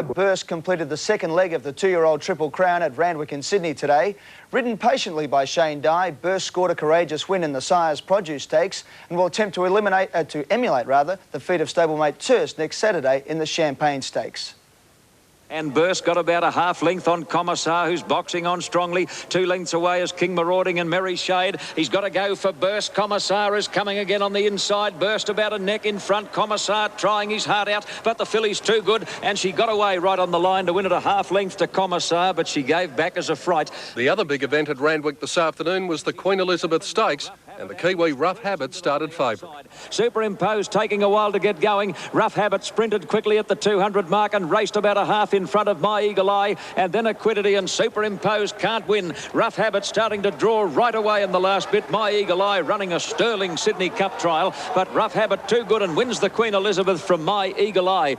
Burst completed the second leg of the 2-year-old Triple Crown at Randwick in Sydney today. Ridden patiently by Shane Dye, Burst scored a courageous win in the Sires Produce Stakes and will attempt to emulate the feat of stablemate Turst next Saturday in the Champagne Stakes. And Burst got about a half length on Commissar, who's boxing on strongly. 2 lengths away is King Marauding and Merry Shade. He's got to go for Burst. Commissar is coming again on the inside. Burst about a neck in front. Commissar trying his heart out, but the filly's too good. And she got away right on the line to win at a half length to Commissar, but she gave back as a fright. The other big event at Randwick this afternoon was the Queen Elizabeth Stakes, and the Kiwi Rough Habit started favourite. Superimposed taking a while to get going. Rough Habit sprinted quickly at the 200 mark and raced about a half in front of My Eagle Eye, and then Equidity and Superimposed can't win. Rough Habit starting to draw right away in the last bit. My Eagle Eye running a sterling Sydney Cup trial, but Rough Habit too good and wins the Queen Elizabeth from My Eagle Eye.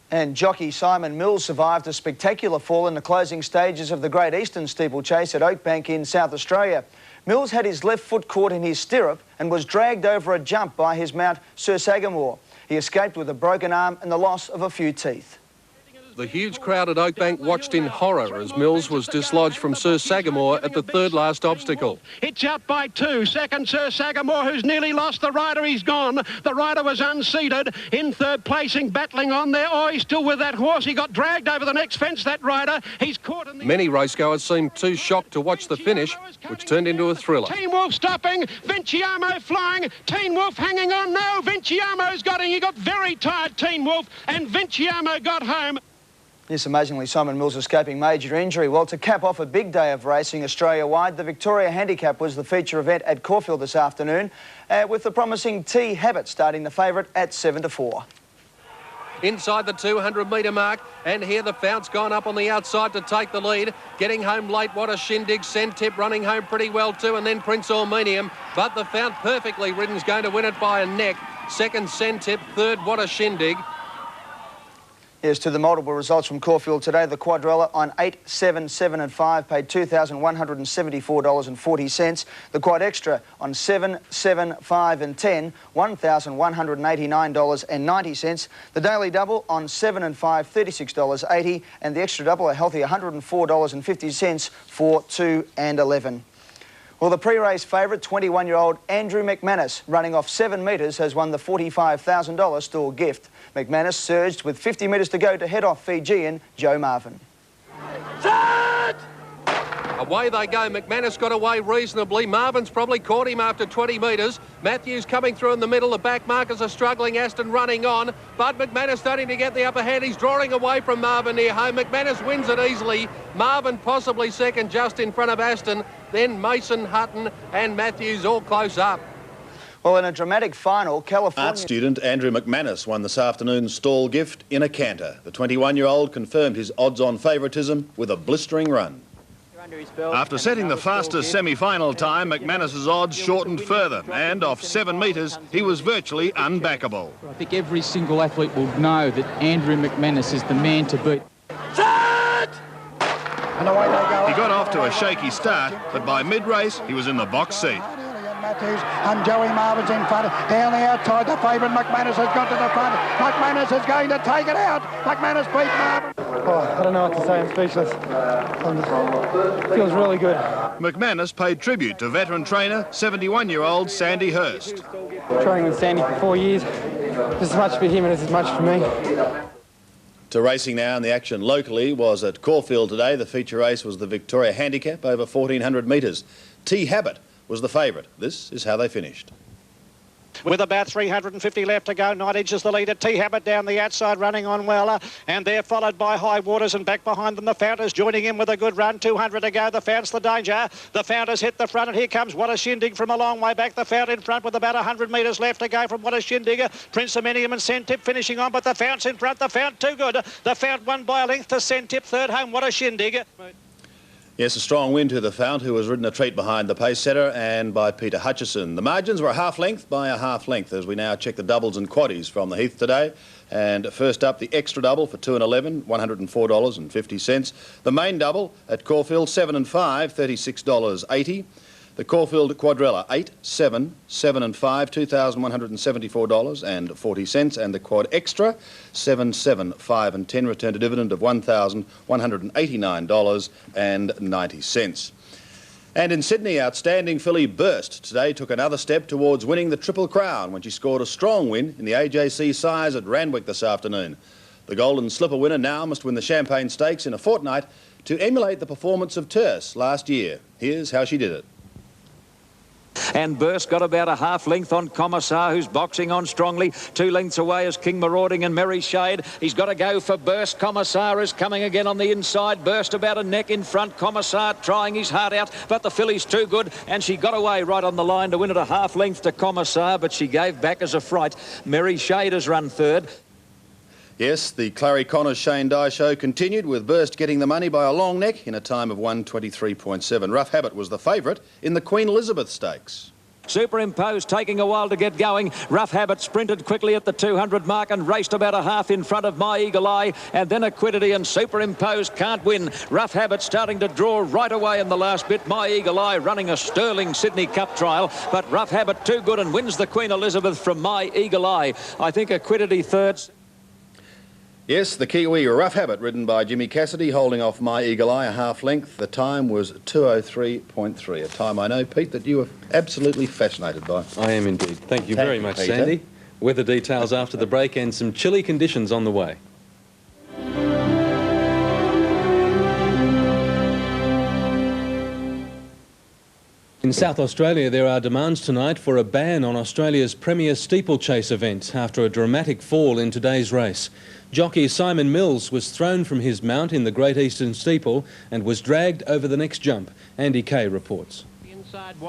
And jockey Simon Mills survived a spectacular fall in the closing stages of the Great Eastern Steeplechase at Oakbank in South Australia. Mills had his left foot caught in his stirrup and was dragged over a jump by his mount, Sir Sagamore. He escaped with a broken arm and the loss of a few teeth. The huge crowd at Oakbank watched in horror as Mills was dislodged from Sir Sagamore at the third last obstacle. It's out by 2. Second, Sir Sagamore, who's nearly lost the rider. He's gone. The rider was unseated. In third placing, battling on there. Oh, he's still with that horse. He got dragged over the next fence, that rider. He's caught in the... Many racegoers seemed too shocked to watch the finish, which turned into a thriller. Teen Wolf stopping. Vinciamo flying. Teen Wolf hanging on. No, Vinciamo's got him. He got very tired, Teen Wolf, and Vinciamo got home. Yes, amazingly, Simon Mills escaping major injury. Well, to cap off a big day of racing Australia-wide, the Victoria Handicap was the feature event at Caulfield this afternoon, with the promising T Habit starting the favourite at 7-4. Inside the 200-metre mark, and here the Fount's gone up on the outside to take the lead. Getting home late, What a Shindig. Centip running home pretty well too, and then Prince Aluminium. But the Fount, perfectly ridden's going to win it by a neck. Second, Centip. Third, What a Shindig. Yes, to the multiple results from Caulfield today. The Quadrella on 8, 7, 7 and 5 paid $2,174.40. The Quad Extra on 7, 7, 5 and 10, $1,189.90. The Daily Double on 7 and 5, $36.80. And the Extra Double, a healthy $104.50 for 2 and 11. Well, the pre-race favourite, 21-year-old Andrew McManus, running off 7 metres, has won the $45,000 Stall gift. McManus surged with 50 metres to go to head off Fijian Joe Marvin. Set! Away they go. McManus got away reasonably. Marvin's probably caught him after 20 metres. Matthews coming through in the middle. The back markers are struggling. Aston running on. But McManus starting to get the upper hand. He's drawing away from Marvin near home. McManus wins it easily. Marvin possibly second just in front of Aston. Then Mason, Hutton and Matthews all close up. Well, in a dramatic final, California... Art student Andrew McManus won this afternoon's stall gift in a canter. The 21-year-old confirmed his odds-on favouritism with a blistering run. After setting the fastest semi-final time, McManus's odds shortened further, and off 7 metres, he was virtually unbackable. I think every single athlete will know that Andrew McManus is the man to beat. Set! And away they go. He got off to a shaky start, but by mid-race, he was in the box seat. Matthews and Joey Marvin's in front. Down the outside, the favourite McManus has got to the front. McManus is going to take it out. McManus beat Marvin. Oh, I don't know what to say. I'm speechless. Feels really good. McManus paid tribute to veteran trainer, 71-year-old Sandy Hurst. Training with Sandy for 4 years. Just as much for him and as much for me. To racing now, and the action locally was at Caulfield today. The feature race was the Victoria Handicap over 1,400 metres. T Habit was the favourite. This is how they finished. With about 350 left to go, 9 inches the leader. T Habit down the outside running on well, and they're followed by High Waters, and back behind them the Founters joining in with a good run. 200 to go. The Fount's the danger. The Founters hit the front, and here comes What a Shindig from a long way back. The Fount in front with about 100 metres left to go from What a Shindig. Prince Aminium and Centip finishing on, but the Fount's in front. The Fount too good. The Fount won by a length to Centip. Third home, What a Shindig. Yes, a strong win to the Fount, who was ridden a treat behind the pace setter, and by Peter Hutchison. The margins were a half length by a half length as we now check the doubles and quaddies from the Heath today. And first up, the extra double for 2 and 11, $104.50. The main double at Caulfield, 7 and 5, $36.80. The Caulfield Quadrella, 8, 7, 7 and 5, $2,174.40. And the Quad Extra, 7, 7, 5 and 10, returned a dividend of $1,189.90. And in Sydney, outstanding filly Burst today took another step towards winning the Triple Crown when she scored a strong win in the AJC Sires at Randwick this afternoon. The Golden Slipper winner now must win the Champagne Stakes in a fortnight to emulate the performance of Terce last year. Here's how she did it. And Burst got about a half length on Commissar, who's boxing on strongly. 2 lengths away is King Marauding and Merry Shade. He's got to go for Burst. Commissar is coming again on the inside. Burst about a neck in front. Commissar trying his heart out, but the filly's too good, and she got away right on the line to win at a half length to Commissar, but she gave back as a fright. Merry Shade has run third. Yes, the Clary Connors Shane Dye show continued with Burst getting the money by a long neck in a time of 1:23.7. Rough Habit was the favourite in the Queen Elizabeth Stakes. Superimposed taking a while to get going. Rough Habit sprinted quickly at the 200 mark and raced about a half in front of My Eagle Eye, and then Equidity and Superimposed can't win. Rough Habit starting to draw right away in the last bit. My Eagle Eye running a sterling Sydney Cup trial, but Rough Habit too good and wins the Queen Elizabeth from My Eagle Eye. I think Equidity third. Yes, the Kiwi Rough Habit, ridden by Jimmy Cassidy, holding off My Eagle Eye a half length. The time was 2:03.3, a time I know, Pete, that you were absolutely fascinated by. I am indeed. Thank you very much, Peter. Sandy. Weather details after the break and some chilly conditions on the way. In South Australia, there are demands tonight for a ban on Australia's premier steeplechase event after a dramatic fall in today's race. Jockey Simon Mills was thrown from his mount in the Great Eastern Steeple and was dragged over the next jump. Andy Kay reports.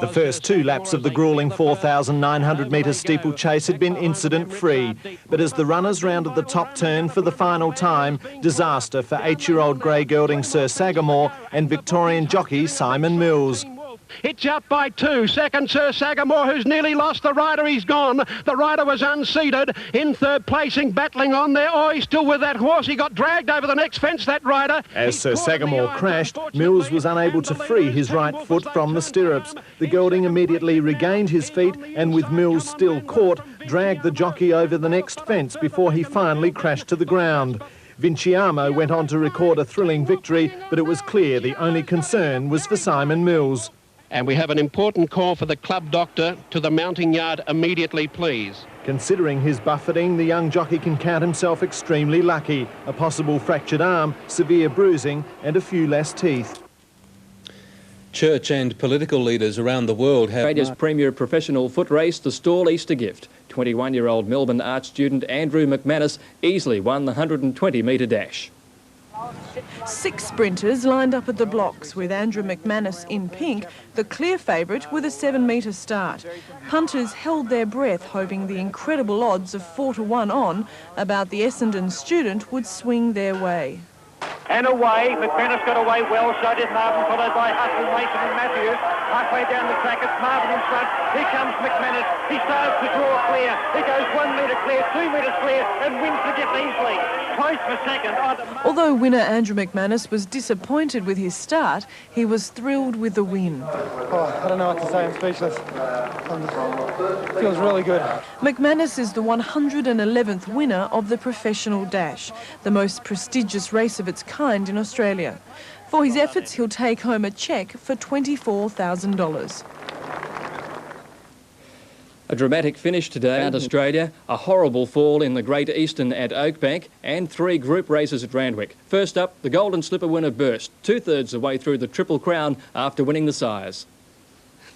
The first 2 laps of the gruelling 4,900-metre steeplechase had been incident-free, but as the runners rounded the top turn for the final time, disaster for 8-year-old grey gelding Sir Sagamore and Victorian jockey Simon Mills. It's out by 2. Second, Sir Sagamore, who's nearly lost the rider. He's gone. The rider was unseated. In third placing, battling on there. Oh, he's still with that horse. He got dragged over the next fence, that rider. As Sir Sagamore crashed, Mills was unable to free his right foot from the stirrups. The gelding immediately regained his feet and, with Mills still caught, dragged the jockey over the next fence before he finally crashed to the ground. Vinciamo went on to record a thrilling victory, but it was clear the only concern was for Simon Mills. And we have an important call for the club doctor to the mounting yard immediately, please. Considering his buffeting, the young jockey can count himself extremely lucky. A possible fractured arm, severe bruising and a few less teeth. Church and political leaders around the world have... Australia's premier professional foot race, the Stawell Easter Gift. 21-year-old Melbourne art student Andrew McManus easily won the 120-metre dash. 6 sprinters lined up at the blocks, with Andrew McManus in pink, the clear favourite with a 7-metre start. Punters held their breath, hoping the incredible odds of 4-1 on about the Essendon student would swing their way. And away, McManus got away well, so did Marvin, followed by Hutton, Mason and Matthews. Halfway down the track, it's Marvin in front. Here comes McManus. He starts to draw clear. He goes 1 metre clear, 2 metres clear, and wins the gift easily. Close for second. Although winner Andrew McManus was disappointed with his start, he was thrilled with the win. Oh, I don't know what to say, I'm speechless. It feels really good. McManus is the 111th winner of the Professional Dash, the most prestigious race of its kind in Australia. For his efforts, he'll take home a cheque for $24,000. A dramatic finish today at Australia, a horrible fall in the Great Eastern at Oakbank, and 3 group races at Randwick. First up, the Golden Slipper winner Burst, 2/3 the way through the Triple Crown after winning the Sires.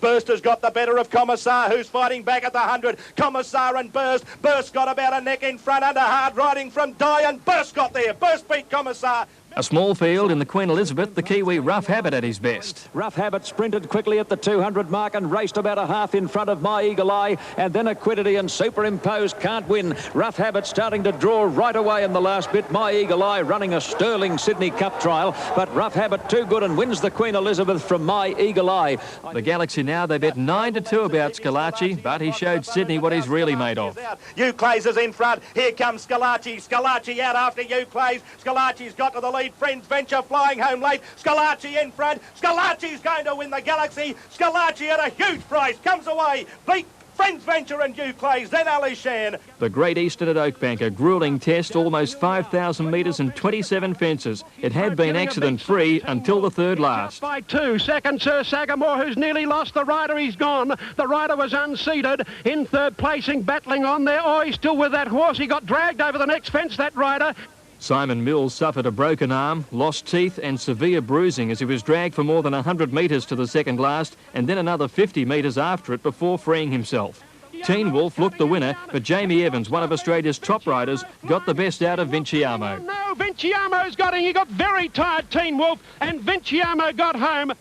Burst has got the better of Commissar, who's fighting back at the 100. Commissar and Burst. Burst got about a neck in front under hard riding from Dye, and Burst got there. Burst beat Commissar. A small field in the Queen Elizabeth, the Kiwi Rough Habit at his best. Rough Habit sprinted quickly at the 200 mark and raced about a half in front of My Eagle Eye, and then Equidity and Superimposed can't win. Rough Habit starting to draw right away in the last bit. My Eagle Eye running a sterling Sydney Cup trial, but Rough Habit too good and wins the Queen Elizabeth from My Eagle Eye. The Galaxy now, they bet 9-2 about Scalacci, but he showed Sydney what he's really made of. Euclays is in front. Here comes Scalacci. Scalacci out after Euclays. Scalacci's got to the lead. lead. Friends Venture flying home late. Scalacci in front. Scalacci's going to win the Galaxy. Scalacci at a huge price comes away. Beat Friends Venture and Hugh Clays, then Ali Shan. The Great Eastern at Oakbank, a gruelling test, almost 5,000 metres and 27 fences. It had been accident-free until the third last. By 2, second Sir Sagamore, who's nearly lost the rider. He's gone. The rider was unseated. In third placing, battling on there. Oh, he's still with that horse. He got dragged over the next fence, that rider. Simon Mills suffered a broken arm, lost teeth and severe bruising as he was dragged for more than 100 metres to the second last and then another 50 metres after it before freeing himself. Teen Wolf looked the winner, but Jamie Evans, one of Australia's top riders, got the best out of Vinciamo. No, Vinciamo's got him. He got very tired, Teen Wolf, and Vinciamo got home.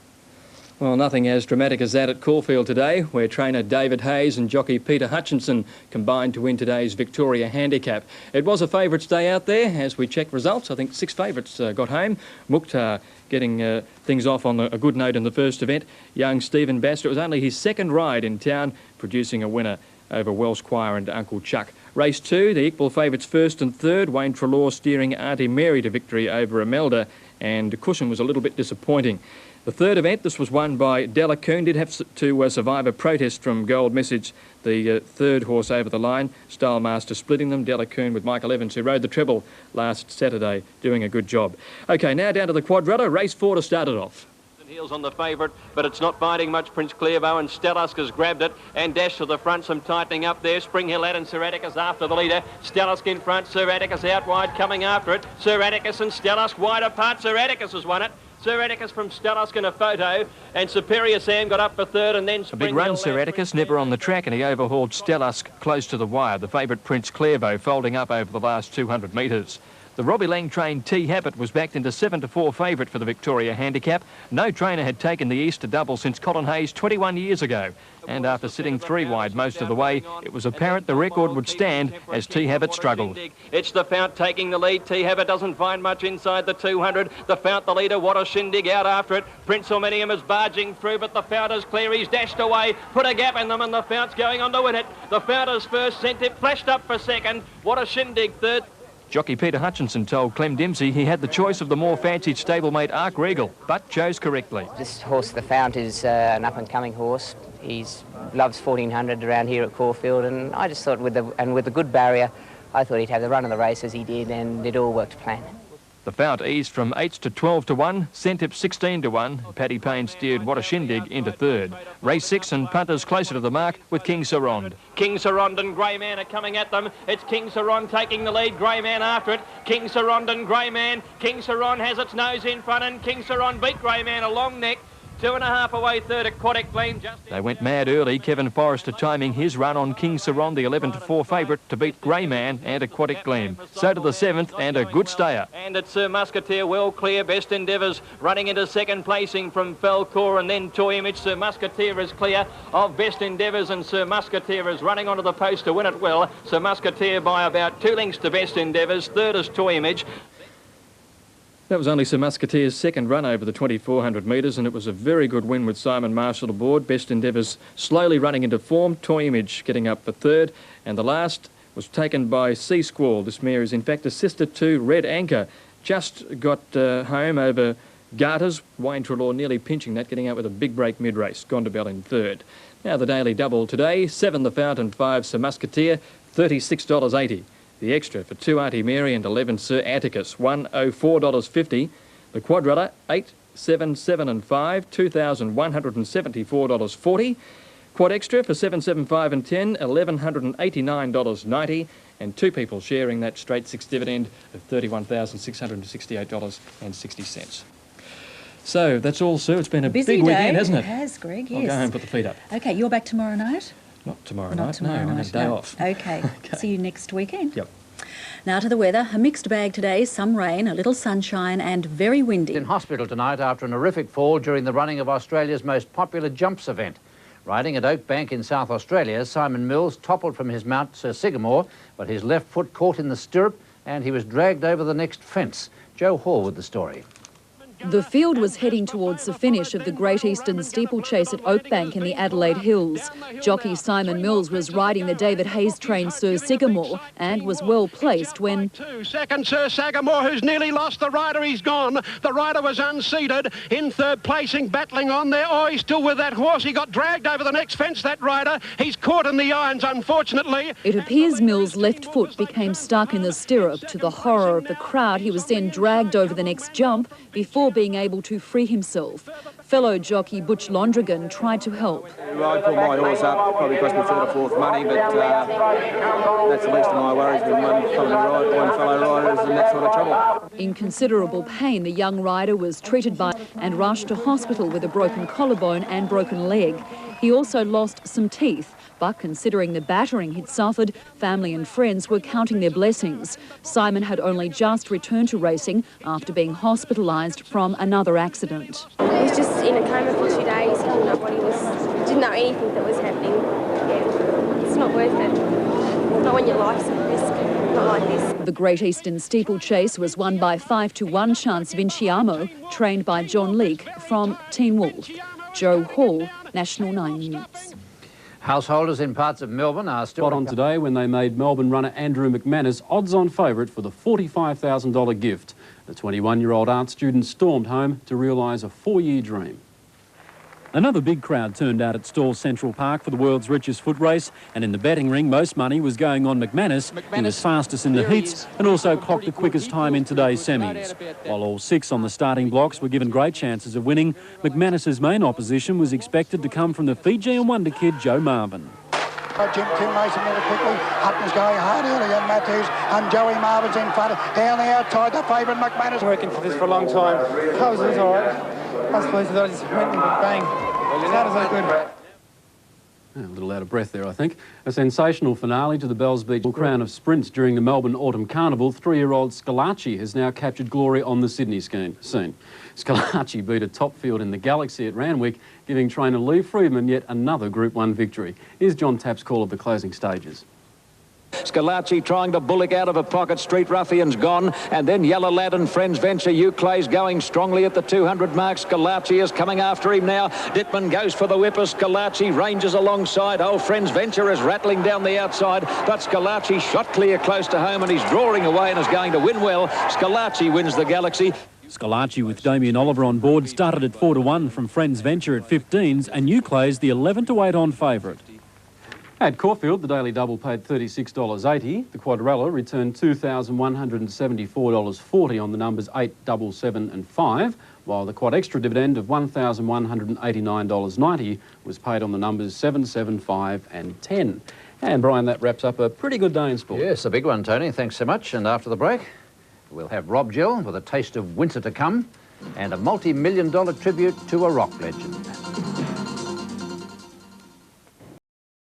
Well, nothing as dramatic as that at Caulfield today, where trainer David Hayes and jockey Peter Hutchinson combined to win today's Victoria Handicap. It was a favourites day out there. As we checked results, I think 6 favourites got home. Mukhtar getting things off on a good note in the first event. Young Stephen Bassett, it was only his second ride in town, producing a winner over Welsh Choir and Uncle Chuck. Race 2, the equal favourites first and third. Wayne Trelaw steering Auntie Mary to victory over Imelda, and Cushion was a little bit disappointing. The third event, this was won by Delacoon, did have to survive a protest from Gold Message, the third horse over the line. Stylemaster splitting them. Delacoon with Michael Evans, who rode the treble last Saturday, doing a good job. OK, now down to the quadrilla. Race 4 to start it off. Heels on the favourite, but it's not finding much. Prince Clearbo and Stellask has grabbed it and dashed to the front. Some tightening up there. Spring Hill and Sir Atticus after the leader. Stellask in front. Sir Atticus out wide coming after it. Sir Atticus and Stellask wide apart. Sir Atticus has won it. Sir Atticus from Stellask in a photo, and Superior Sam got up for third, and then a big run, Sir Atticus, never on the track, and he overhauled Stellask close to the wire. The favourite Prince Clearbo folding up over the last 200 metres. The Robbie Lang trained T Habit was backed into 7-4 favourite for the Victoria Handicap. No trainer had taken the Easter double since Colin Hayes 21 years ago. And after sitting 3 wide most of the way, it was apparent the record would stand as T Habit struggled. It's the Fount taking the lead. T Habit doesn't find much inside the 200. The Fount the leader. What a shindig out after it. Prince Aluminium is barging through, but the Fount is clear. He's dashed away, put a gap in them, and the Fount's going on to win it. The Fount is first, sent it, flashed up for second. What a shindig third. Jockey Peter Hutchinson told Clem Dempsey he had the choice of the more fancied stablemate Ark Regal, but chose correctly. This horse, the Fount, is an up-and-coming horse. He loves 1400 around here at Caulfield, and I just thought with the good barrier, I thought he'd have the run of the race as he did, and it all worked to plan. The Fount eased from 8s to 12 to 1, Centip 16 to 1. Paddy Payne steered What a Shindig into third. Race 6 and punters closer to the mark with King Sarond. King Sarond and Grey Man are coming at them. It's King Sarond taking the lead, Grey Man after it. King Sarond and Grey Man. King Sarond has its nose in front, and King Sarond beat Grey Man a long neck. 2.5 away third, Aquatic Gleam. They went mad early. Kevin Forrester timing his run on King Sarond, the 11-4 favourite, to beat Grey Man and Aquatic Gleam. So to the 7th, and a good stayer. And it's Sir Musketeer, well clear. Best Endeavours running into second placing from Falcor, and then Toy Image. Sir Musketeer is clear of Best Endeavours, and Sir Musketeer is running onto the post to win it well. Sir Musketeer by about 2 lengths to Best Endeavours. Third is Toy Image. That was only Sir Musketeer's second run over the 2,400 metres, and it was a very good win with Simon Marshall aboard. Best Endeavours slowly running into form. Toy Image getting up for third, and the last was taken by Sea Squall. This mare is in fact a sister to Red Anchor. Just got home over Garters. Wayne Trelaw nearly pinching that, getting out with a big break mid-race. Gondabelle in third. Now the daily double today, 7 the Fount and 5 Sir Musketeer, $36.80. The extra for 2 Auntie Mary and 11 Sir Atticus, $104.50. The quadrilla, 8, 7, 7 and 5, $2,174.40. Quad extra for 7, 7, 5 and 10, $1,189.90. And 2 people sharing that straight 6 dividend of $31,668.60. So that's all, Sue. It's been a busy big weekend, day. hasn't it? It has, Greg, yes. I'll go home and put the feet up. OK, you're back tomorrow night? Not tomorrow Not night, tomorrow no. night, I have a day no. off. OK. See you next weekend. Yep. Now to the weather. A mixed bag today, some rain, a little sunshine and very windy. In hospital tonight after an horrific fall during the running of Australia's most popular jumps event. Riding at Oakbank in South Australia, Simon Mills toppled from his mount, Sir Sagamore, but his left foot caught in the stirrup and he was dragged over the next fence. Joe Hall with the story. The field was heading towards the finish of the Great Eastern Steeplechase at Oakbank in the Adelaide Hills. Jockey Simon Mills was riding the David Hayes-trained Sir Sycamore and was well placed when... Second, Sir Sagamore, who's nearly lost the rider. He's gone. The rider was unseated. In third placing, battling on there. Oh, he's still with that horse. He got dragged over the next fence, that rider. He's caught in the irons, unfortunately. It appears Mills' left foot became stuck in the stirrup. To the horror of the crowd, he was then dragged over the next jump before being able to free himself. Fellow jockey Butch Londrigan tried to help. I pulled my horse up, probably cost me third or fourth money, but that's the least of my worries when one fellow rider is in that sort of trouble. In considerable pain, the young rider was treated by and rushed to hospital with a broken collarbone and broken leg. He also lost some teeth, but considering the battering he'd suffered, family and friends were counting their blessings. Simon had only just returned to racing after being hospitalised from another accident. He was just in a coma for 2 days. He didn't know what he was, didn't know anything that was happening. Yeah, it's not worth it. Not when your life's at risk, not like this. The Great Eastern Steeplechase was won by 5-1 Chance Vinciamo, trained by John Leake from Teen Wolf. Joe Hall, National 9 News. Householders in parts of Melbourne are still... Spot on today when they made Melbourne runner Andrew McManus odds-on favourite for the $45,000 gift. The 21-year-old art student stormed home to realise a 4-year dream. Another big crowd turned out at Stawell Central Park for the world's richest foot race, and in the betting ring most money was going on McManus, who was fastest in the heats and also clocked the quickest time in today's semis. While all 6 on the starting blocks were given great chances of winning, McManus's main opposition was expected to come from the Fijian wonder kid Joe Marvin. Tim Mason really quickly. Hutton's going hard early and Matthews and Joey Marvin's in front. Down the outside, the favourite McManus. Working for this for a long time. That was all right. I suppose I just went and bang. That was good. A little out of breath there, I think. A sensational finale to the Bells Beach crown of sprints during the Melbourne Autumn Carnival. 3-year-old Scalacci has now captured glory on the Sydney scene. Scalacci beat a top field in the Galaxy at Randwick, giving trainer Lee Friedman yet another Group 1 victory. Here's John Tapp's call of the closing stages. Scalacci trying to bullock out of a pocket. Street Ruffian's gone, and then Yellow Lad and Friends Venture. Euclay's going strongly at the 200 mark. Scalacci is coming after him now. Dittman goes for the whipper. Scalacci ranges alongside. Oh, Friends Venture is rattling down the outside, but Scalacci shot clear close to home, and he's drawing away and is going to win well. Scalacci wins the Galaxy. Scalacci with Damien Oliver on board started at 4-1 from Friends Venture at 15s, and Euclay's the 11-8 on favourite. At Caulfield, the daily double paid $36.80. The quadrella returned $2,174.40 on the numbers 8, double, 7 and 5, while the quad extra dividend of $1,189.90 was paid on the numbers 7, 7, 5 and 10. And Brian, that wraps up a pretty good day in sport. Yes, a big one, Tony. Thanks so much. And after the break, we'll have Rob Gill with a taste of winter to come and a multi-million-dollar tribute to a rock legend.